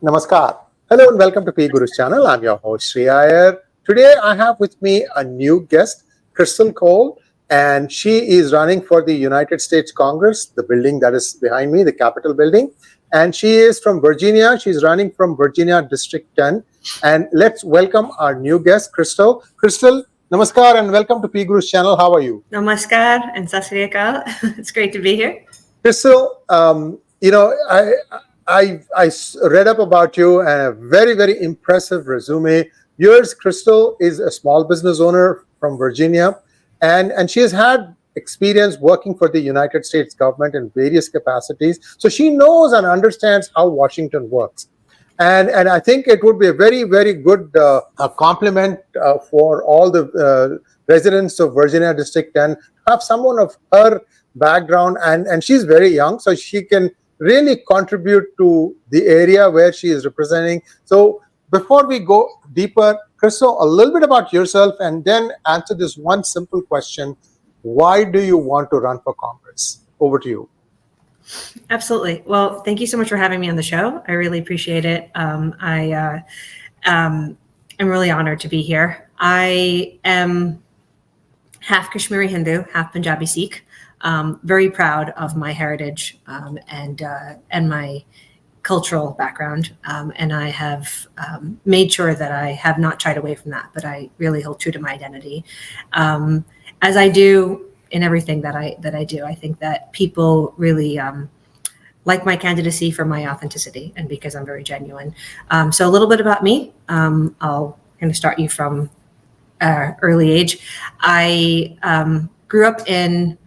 Namaskar. Hello and welcome to PGurus channel. I'm your host 𝗤𝗍𝗄𝗏. Today I have with me a new guest, Krystle Kaul, and she is running for the United States Congress, the building that is behind me, the Capitol building. And she is from Virginia. She's running from Virginia District 10. And let's welcome our new guest, Krystle. Krystle, namaskar and welcome to PGurus channel. How are you? Namaskar and 𝗤𝗍𝗄𝗏. It's great to be here. Krystle, I read up about you and a very, very impressive resume. Yours, Krystle, is a small business owner from Virginia, and she has had experience working for the United States government in various capacities. So she knows and understands how Washington works. And I think it would be a very, very good compliment for all the residents of Virginia District 10 to have someone of her background, and she's very young, so she can really contribute to the area where she is representing. So before we go deeper, Krystle, a little bit about yourself and then answer this one simple question. Why do you want to run for Congress? Over to you. Absolutely. Well, thank you so much for having me on the show. I really appreciate it. I am really honored to be here. I am half Kashmiri Hindu, half Punjabi Sikh. Very proud of my heritage and my cultural background, and I have made sure that I have not shied away from that, but I really hold true to my identity, as I do in everything that I do. I think that people really like my candidacy for my authenticity and because I'm very genuine. So a little bit about me. I'll kind of start you from early age. I grew up in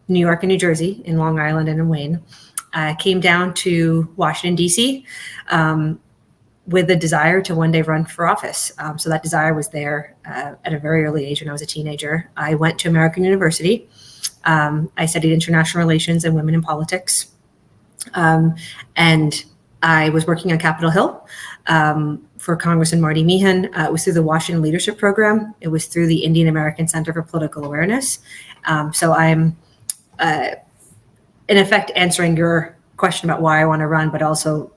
New York and New Jersey, in Long Island and in Wayne. I came down to Washington, D.C. With a desire to one day run for office. So that desire was there at a very early age when I was a teenager. I went to American University. I studied international relations and women in politics. And I was working on Capitol Hill for Congressman Marty Meehan. It was through the Washington Leadership Program. It was through the Indian American Center for Political Awareness. So I'm in effect answering your question about why I want to run, but also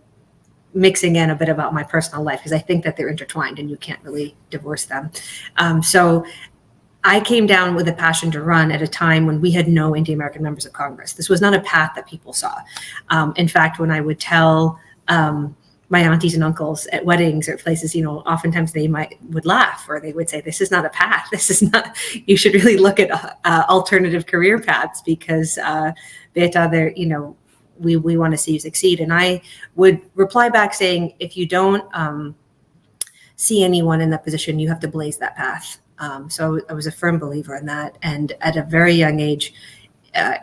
mixing in a bit about my personal life, because I think that they're intertwined and you can't really divorce them. So I came down with a passion to run at a time when we had no Indian American members of Congress. This was not a path that people saw. In fact, when I would tell my aunties and uncles at weddings or places, oftentimes they would laugh, or they would say, this is not a path. This is not, you should really look at alternative career paths because beta, there, we want to see you succeed. And I would reply back saying, if you don't see anyone in that position, you have to blaze that path. So I was a firm believer in that. And at a very young age,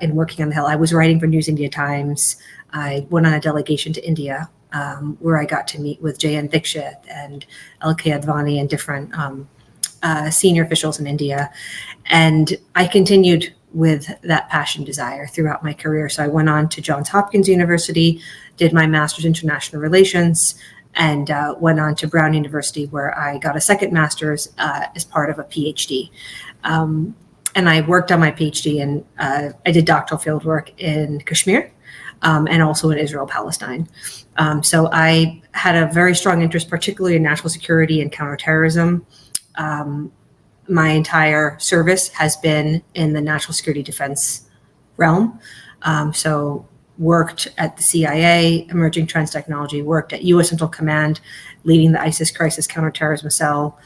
in working on the Hill, I was writing for News India Times. I went on a delegation to India, where I got to meet with J.N. Dixit and L.K. Advani and different senior officials in India. And I continued with that passion desire throughout my career. So I went on to Johns Hopkins University, did my master's in international relations, and went on to Brown University, where I got a second master's as part of a PhD. And I worked on my PhD and I did doctoral field work in Kashmir and also in Israel, Palestine. So I had a very strong interest, particularly in national security and counterterrorism. My entire service has been in the national security defense realm. So worked at the CIA, Emerging Trends Technology, worked at U.S. Central Command, leading the ISIS crisis counterterrorism cell,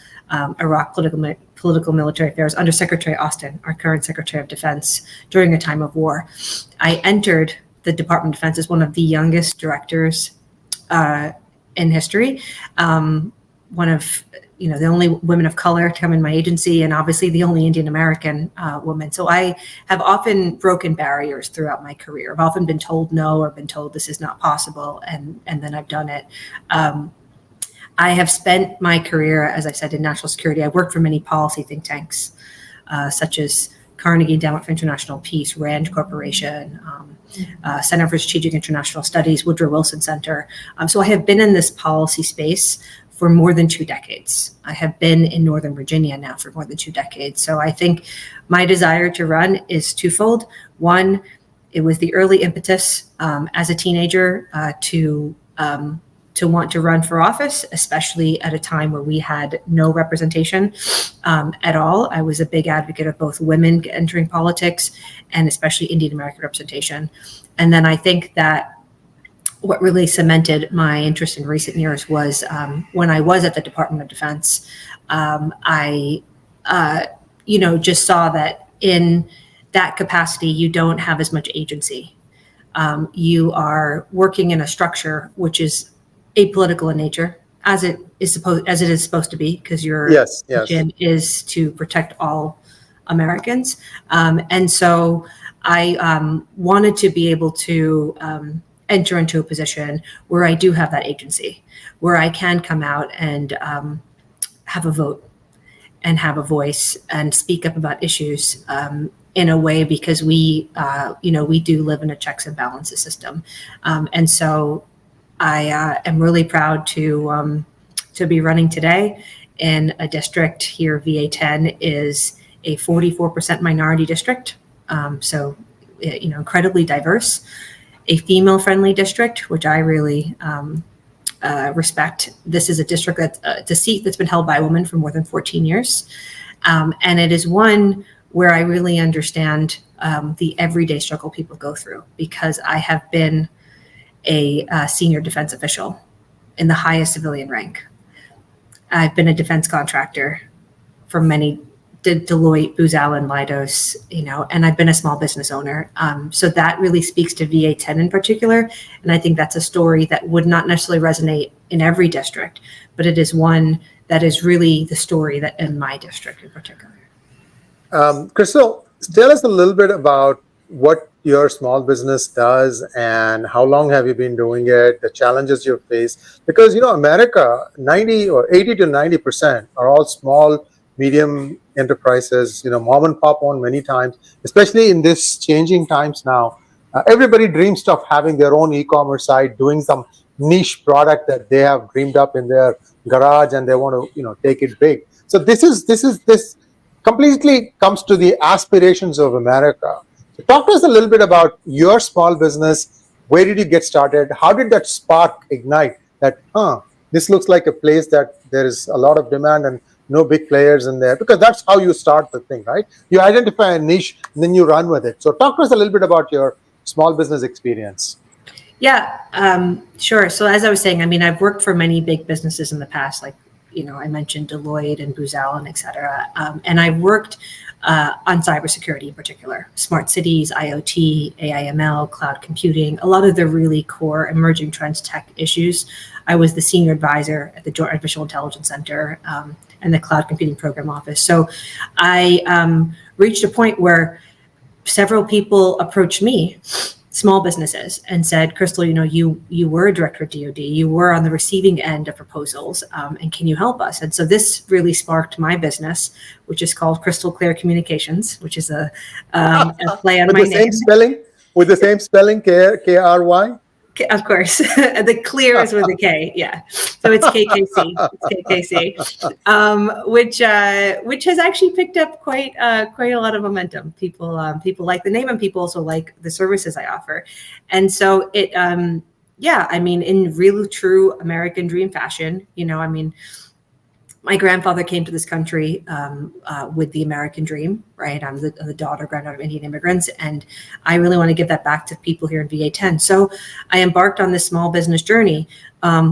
Iraq political military affairs, under Secretary Austin, our current Secretary of Defense, during a time of war. I entered the Department of Defense as one of the youngest directors in history, one of the only women of color to come in my agency, and obviously the only Indian American woman. So I have often broken barriers throughout my career. I've often been told no, or been told this is not possible, and then I've done it. I have spent my career, as I said, in national security. I worked for many policy think tanks, such as Carnegie Endowment for International Peace, RAND Corporation, Center for Strategic International Studies, Woodrow Wilson Center. So I have been in this policy space for more than 2 decades. I have been in Northern Virginia now for more than 2 decades. So I think my desire to run is twofold. One, it was the early impetus as a teenager to to want to run for office, especially at a time where we had no representation at all. I was a big advocate of both women entering politics and especially Indian American representation. And then I think that what really cemented my interest in recent years was when I was at the Department of Defense, I just saw that in that capacity, you don't have as much agency. You are working in a structure which is apolitical in nature, as it is supposed to be, because your mission is to protect all Americans. And so I wanted to be able to enter into a position where I do have that agency, where I can come out and have a vote and have a voice and speak up about issues in a way, because we do live in a checks and balances system. And so I am really proud to be running today in a district here. VA10 is a 44% minority district. So, incredibly diverse, a female-friendly district, which I really respect. This is a district it's a seat that's been held by a woman for more than 14 years. And it is one where I really understand the everyday struggle people go through, because I have been a senior defense official in the highest civilian rank. I've been a defense contractor for many, 𝗞𝗿𝗆𝗄𝗏, and I've been a small business owner. So that really speaks to VA10 in particular. And I think that's a story that would not necessarily resonate in every district, but it is one that is really the story that in my district in particular. Krystle, tell us a little bit about what your small business does and how long have you been doing it, the challenges you face, because America, 80 to 90% are all small, medium enterprises, mom and pop owned many times, especially in this changing times now. Everybody dreams of having their own e-commerce site, doing some niche product that they have dreamed up in their garage and they want to take it big. So this completely comes to the aspirations of America. So talk to us a little bit about your small business. Where did you get started? How did that spark ignite that, this looks like a place that there is a lot of demand and no big players in there? Because that's how you start the thing, right? You identify a niche and then you run with it. So talk to us a little bit about your small business experience. Yeah, sure. So as I was saying, I've worked for many big businesses in the past, like, I mentioned Deloitte and Booz Allen, et cetera. And I've worked on cybersecurity in particular, smart cities, IoT, AI/ML, cloud computing, a lot of the really core emerging trends, tech issues. I was the senior advisor at the Joint Artificial Intelligence Center and the Cloud Computing Program Office. So I reached a point where several people approached me, small businesses, and said, Krystle, you were a director at DoD, you were on the receiving end of proposals, and can you help us? And so this really sparked my business, which is called Krystle Kaul, which is a play on my name. With the same spelling, K-R-Y? Of course, the clear is with a K, yeah. So it's KKC, which has actually picked up quite a lot of momentum. People like the name, and people also like the services I offer. And so it, in real true American dream fashion, my grandfather came to this country with the American dream, right? I'm the granddaughter of Indian immigrants, and I really want to give that back to people here in VA10. So I embarked on this small business journey,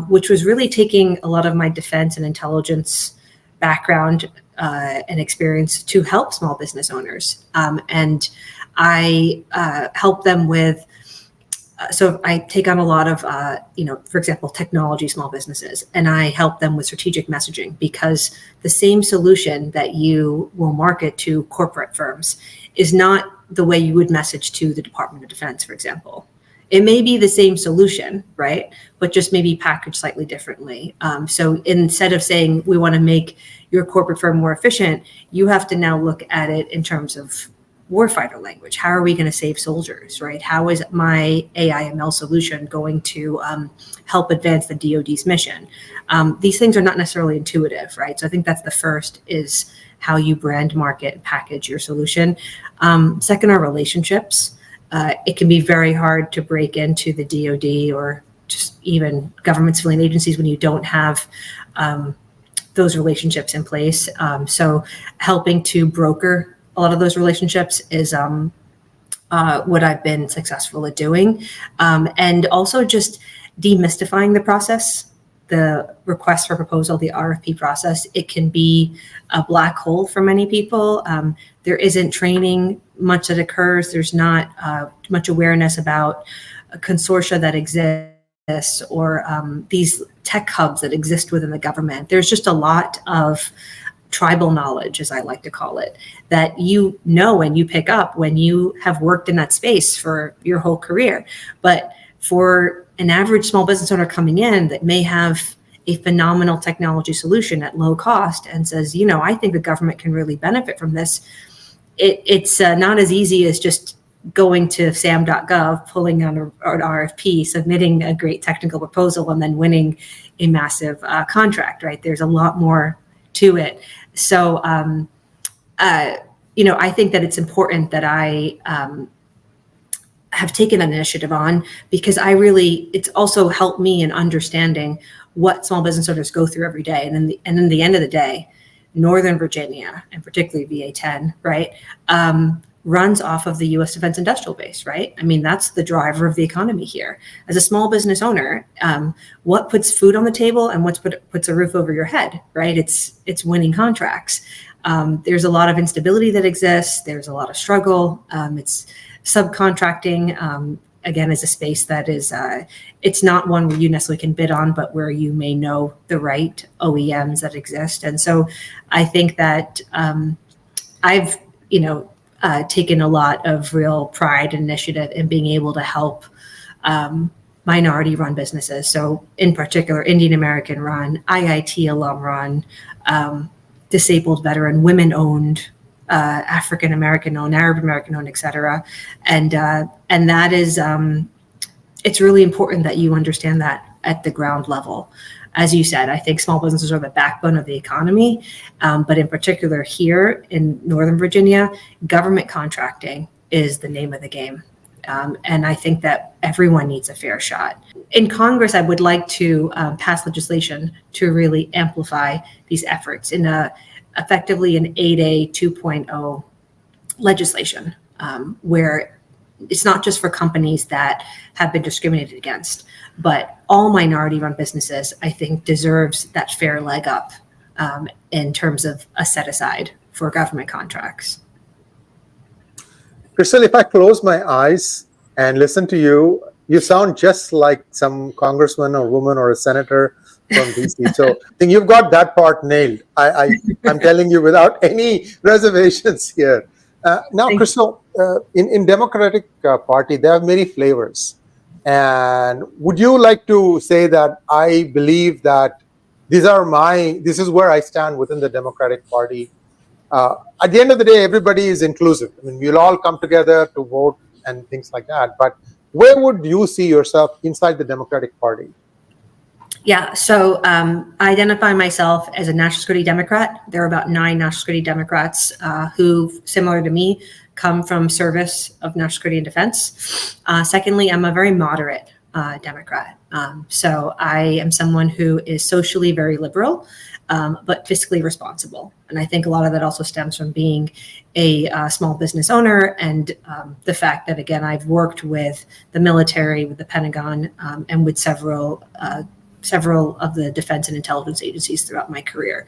which was really taking a lot of my defense and intelligence background and experience to help small business owners. And I help them with so I take on a lot of, for example, technology small businesses, and I help them with strategic messaging, because the same solution that you will market to corporate firms is not the way you would message to the Department of Defense, for example. It may be the same solution, right? But just maybe packaged slightly differently. So instead of saying we want to make your corporate firm more efficient, you have to now look at it in terms of warfighter language. How are we going to save soldiers, right? How is my AI/ML solution going to help advance the DoD's mission? These things are not necessarily intuitive, right? So I think that's the first, is how you brand, market, and package your solution. Second are relationships. It can be very hard to break into the DoD or just even government civilian agencies when you don't have those relationships in place. So helping to broker a lot of those relationships is what I've been successful at doing. And also just demystifying the process, the request for proposal, the RFP process. It can be a black hole for many people. There isn't training much that occurs. There's not much awareness about consortia that exists or these tech hubs that exist within the government. There's just a lot of tribal knowledge, as I like to call it, that you know and you pick up when you have worked in that space for your whole career. But for an average small business owner coming in that may have a phenomenal technology solution at low cost and says, you know, I think the government can really benefit from this, it's not as easy as just going to sam.gov, pulling on an RFP, submitting a great technical proposal, and then winning a massive contract, right? There's a lot more to it. So, you know, I think that it's important that I have taken an initiative on, because it's also helped me in understanding what small business owners go through every day. And in the end of the day, Northern Virginia, and particularly VA-10, right, runs off of the U.S. Defense Industrial Base, right? I mean, that's the driver of the economy here. As a small business owner, what puts food on the table and what puts a roof over your head, right? It's winning contracts. There's a lot of instability that exists. There's a lot of struggle. It's subcontracting, again, is a space that is, it's not one where you necessarily can bid on, but where you may know the right OEMs that exist. And so I think that I've, you know, taken a lot of real pride and initiative in being able to help minority-run businesses. So in particular, Indian American run, IIT alum run, disabled veteran, women-owned, African American owned, Arab American owned, et cetera. And that is, it's really important that you understand that at the ground level. As you said, I think small businesses are the backbone of the economy, but in particular here in Northern Virginia, government contracting is the name of the game. And I think that everyone needs a fair shot. In Congress, I would like to pass legislation to really amplify these efforts in effectively an 8A 2.0 legislation, where it's not just for companies that have been discriminated against, but all minority-run businesses, I think, deserves that fair leg up in terms of a set-aside for government contracts. Krystle, if I close my eyes and listen to you, you sound just like some congressman or woman or a senator from DC. So I think you've got that part nailed. I'm telling you without any reservations here. Now, Krystle, in Democratic Party, there are many flavors. And would you like to say that I believe that this is where I stand within the Democratic Party? At the end of the day, everybody is inclusive. I mean, we'll all come together to vote and things like that. But where would you see yourself inside the Democratic Party? Yeah, so I identify myself as a national security Democrat. There are about 9 national security Democrats who, similar to me, come from service of national security and defense. Secondly, I'm a very moderate Democrat. So I am someone who is socially very liberal, but fiscally responsible. And I think a lot of that also stems from being a small business owner and the fact that, again, I've worked with the military, with the Pentagon, and with several of the defense and intelligence agencies throughout my career.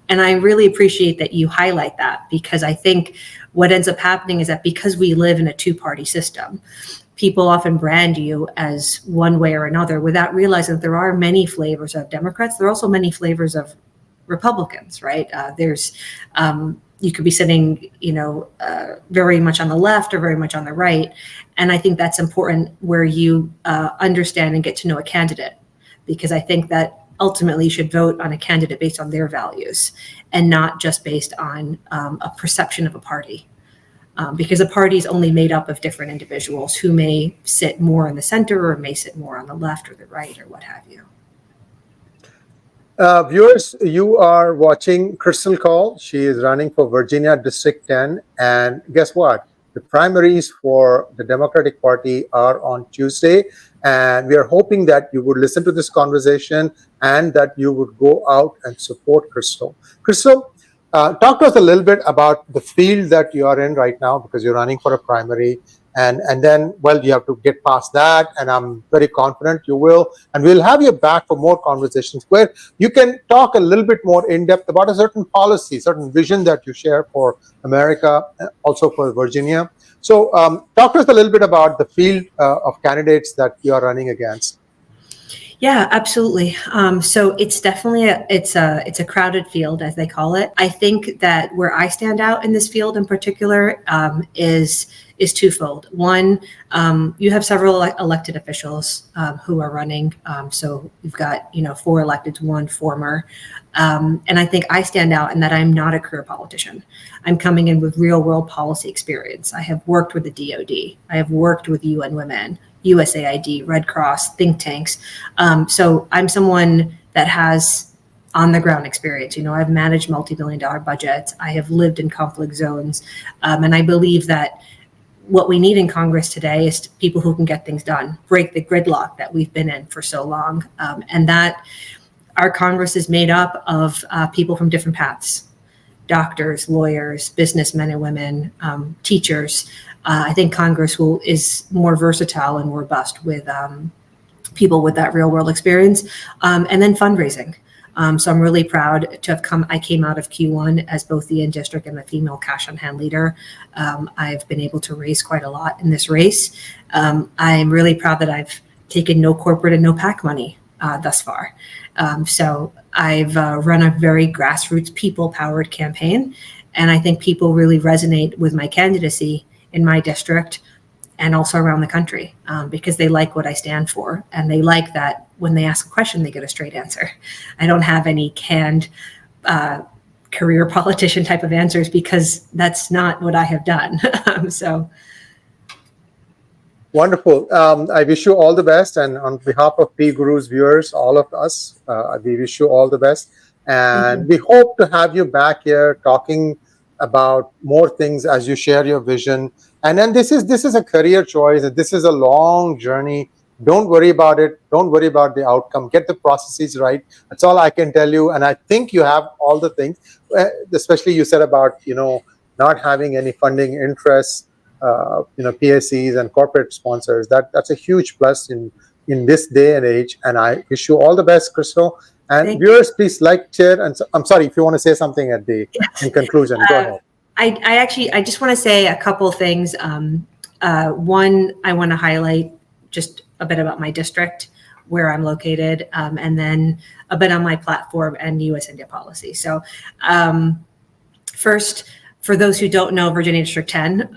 And I really appreciate that you highlight that, because I think what ends up happening is that because we live in a two-party system, people often brand you as one way or another without realizing that there are many flavors of Democrats. There are also many flavors of Republicans, right? You could be sitting, very much on the left or very much on the right. And I think that's important, where you understand and get to know a candidate, because I think that ultimately you should vote on a candidate based on their values and not just based on a perception of a party. Because a party is only made up of different individuals who may sit more in the center or may sit more on the left or the right or what have you. Viewers, you are watching Krystle Kaul. She is running for Virginia District 10. And guess what? The primaries for the Democratic Party are on Tuesday, and we are hoping that you would listen to this conversation and that you would go out and support Krystle. Krystle, talk to us a little bit about the field that you are in right now, because you're running for a primary. And then, well, you have to get past that, and I'm very confident you will. And we'll have you back for more conversations where you can talk a little bit more in depth about a certain policy, certain vision that you share for America, also for Virginia. So talk to us a little bit about the field of candidates that you are running against. Yeah, absolutely. So it's definitely it's a crowded field, as they call it. I think that where I stand out in this field in particular is twofold. One, you have several elected officials who are running. So you've got 4 elected, 1 former, and I think I stand out in that I'm not a career politician. I'm coming in with real world policy experience. I have worked with the DoD. I have worked with UN Women, USAID, Red Cross, think tanks. So I'm someone that has on the ground experience. I've managed multi-billion-dollar budgets. I have lived in conflict zones. And I believe that what we need in Congress today is people who can get things done, break the gridlock that we've been in for so long. And that our Congress is made up of people from different paths: doctors, lawyers, businessmen and women, teachers. I think Congress is more versatile and robust with people with that real world experience. And then fundraising. So I'm really proud to have I came out of Q1 as both the in-district and the female cash on hand leader. I've been able to raise quite a lot in this race. I'm really proud that I've taken no corporate and no PAC money thus far. So I've run a very grassroots, people-powered campaign. And I think people really resonate with my candidacy in my district and also around the country because they like what I stand for. And they like that when they ask a question, they get a straight answer. I don't have any canned career politician type of answers because that's not what I have done. So. Wonderful. I wish you all the best. And on behalf of PGurus viewers, all of us, we wish you all the best. And we hope to have you back here talking about more things as you share your vision. And then this is a career choice. This is a long journey. Don't worry about it. Don't worry about the outcome. Get the processes right. That's all I can tell you. And I think you have all the things, especially you said about, not having any funding interests, PSCs and corporate sponsors. That's a huge plus in this day and age. And I wish you all the best, Krystle. And viewers, please like, share, and I'm sorry if you want to say something in conclusion. Go ahead. I just want to say a couple things. One, I want to highlight just a bit about my district, where I'm located, and then a bit on my platform and U.S. India policy. So first, for those who don't know Virginia District 10,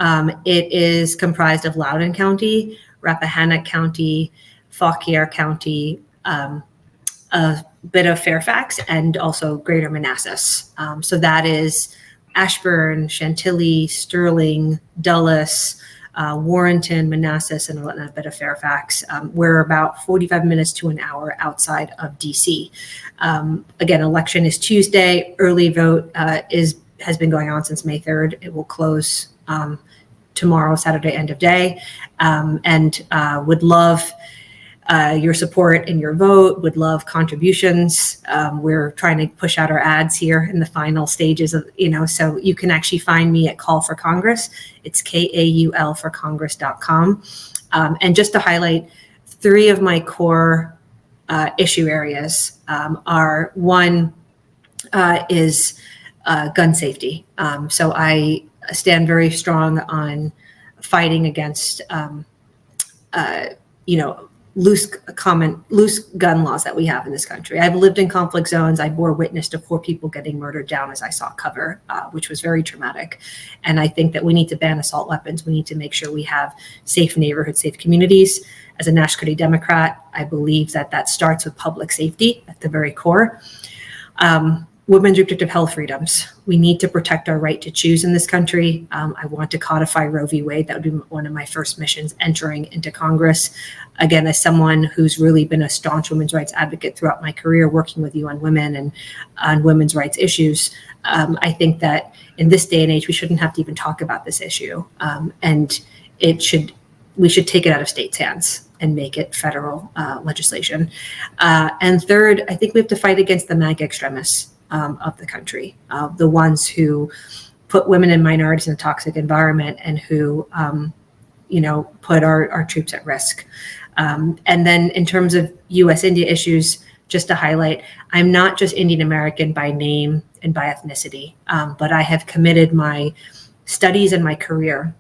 it is comprised of Loudoun County, Rappahannock County, Fauquier County, a bit of Fairfax, and also Greater Manassas. So that is Ashburn, Chantilly, Sterling, Dulles, Warrenton, Manassas, and a bit of Fairfax. We're about 45 minutes to an hour outside of DC. Again, election is Tuesday. Early vote has been going on since May 3rd. It will close tomorrow, Saturday, end of day. And would love your support and your vote, would love contributions. We're trying to push out our ads here in the final stages of, so you can actually find me at Call for Congress. It's KAUL for Congress.com. And just to highlight 3 of my core issue areas are one is gun safety. So I stand very strong on fighting against, loose gun laws that we have in this country. I've lived in conflict zones. I bore witness to 4 people getting murdered down as I saw cover, which was very traumatic. And I think that we need to ban assault weapons. We need to make sure we have safe neighborhoods, safe communities. As a Nash County Democrat, I believe that starts with public safety at the very core. women's reproductive health freedoms. We need to protect our right to choose in this country. I want to codify Roe v. Wade. That would be one of my first missions entering into Congress. Again, as someone who's really been a staunch women's rights advocate throughout my career, working with UN Women and on women's rights issues, I think that in this day and age, we shouldn't have to even talk about this issue. And we should take it out of states' hands and make it federal legislation. And third, I think we have to fight against the MAGA extremists of the country, the ones who put women and minorities in a toxic environment and who, put our troops at risk. And then in terms of US-India issues, just to highlight, I'm not just Indian American by name and by ethnicity, but I have committed my studies and my career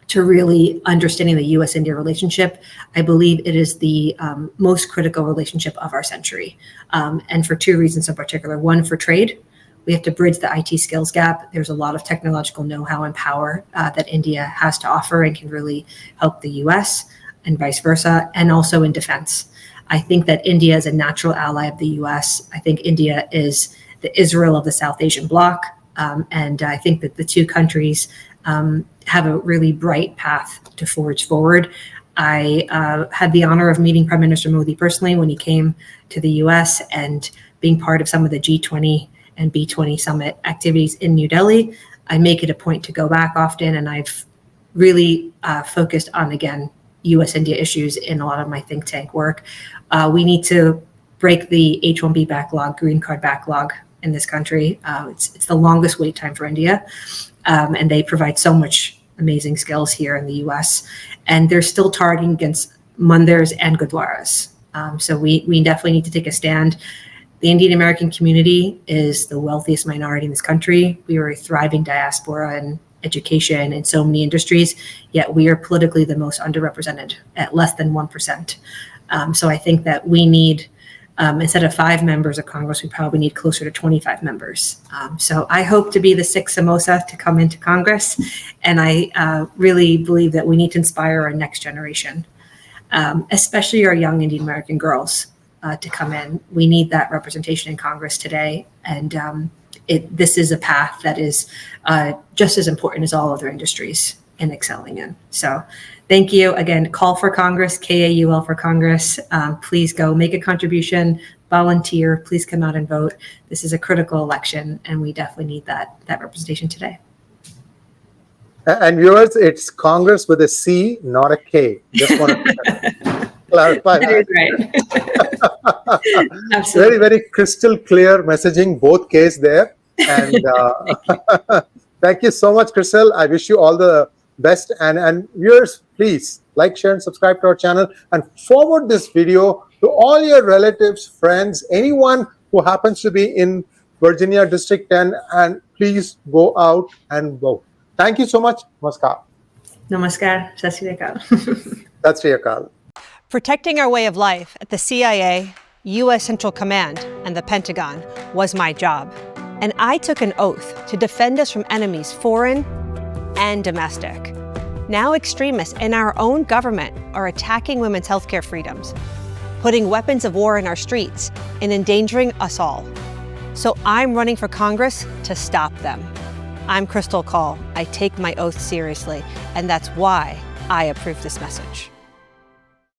to really understanding the US-India relationship. I believe it is the most critical relationship of our century. And for two reasons in particular. One, for trade. We have to bridge the IT skills gap. There's a lot of technological know-how and power that India has to offer and can really help the US and vice versa, and also in defense. I think that India is a natural ally of the US. I think India is the Israel of the South Asian bloc. And I think that the two countries have a really bright path to forge forward. I had the honor of meeting Prime Minister Modi personally when he came to the US and being part of some of the G20 and B20 summit activities in New Delhi. I make it a point to go back often, and I've really focused on, again, US-India issues in a lot of my think tank work. We need to break the H-1B backlog, green card backlog in this country. It's the longest wait time for India, and they provide so much amazing skills here in the US. And they're still targeting against mandirs and gurdwaras. So we definitely need to take a stand. The Indian American community is the wealthiest minority in this country. We are a thriving diaspora in education and so many industries, yet we are politically the most underrepresented at less than 1%. So I think that we need, instead of 5 members of Congress, we probably need closer to 25 members. So I hope to be the 𝗥𝗍𝗄𝗧 to come into Congress. And I really believe that we need to inspire our next generation, especially our young Indian American girls, to come in. We need that representation in Congress today. And this is a path that is just as important as all other industries in excelling in. So thank you. Again, call for Congress, KAUL for Congress. Please go make a contribution, volunteer, please come out and vote. This is a critical election, and we definitely need that representation today. And viewers, it's Congress with a C, not a K. Just want to clarify that. Right. Absolutely. Very, very crystal clear messaging, both Ks there. And thank you so much, Krystle. I wish you all the best. And viewers, please like, share, and subscribe to our channel, and forward this video to all your relatives, friends, anyone who happens to be in Virginia District 10, and please go out and vote. Thank you so much. Namaskar. Namaskar. 𝗤𝗏 𝗥𝗲𝗃𝗏. Protecting our way of life at the CIA, U.S. Central Command, and the Pentagon was my job. And I took an oath to defend us from enemies foreign and domestic. Now extremists in our own government are attacking women's healthcare freedoms, putting weapons of war in our streets, and endangering us all. So I'm running for Congress to stop them. I'm Krystle Kaul. I take my oath seriously, and that's why I approve this message.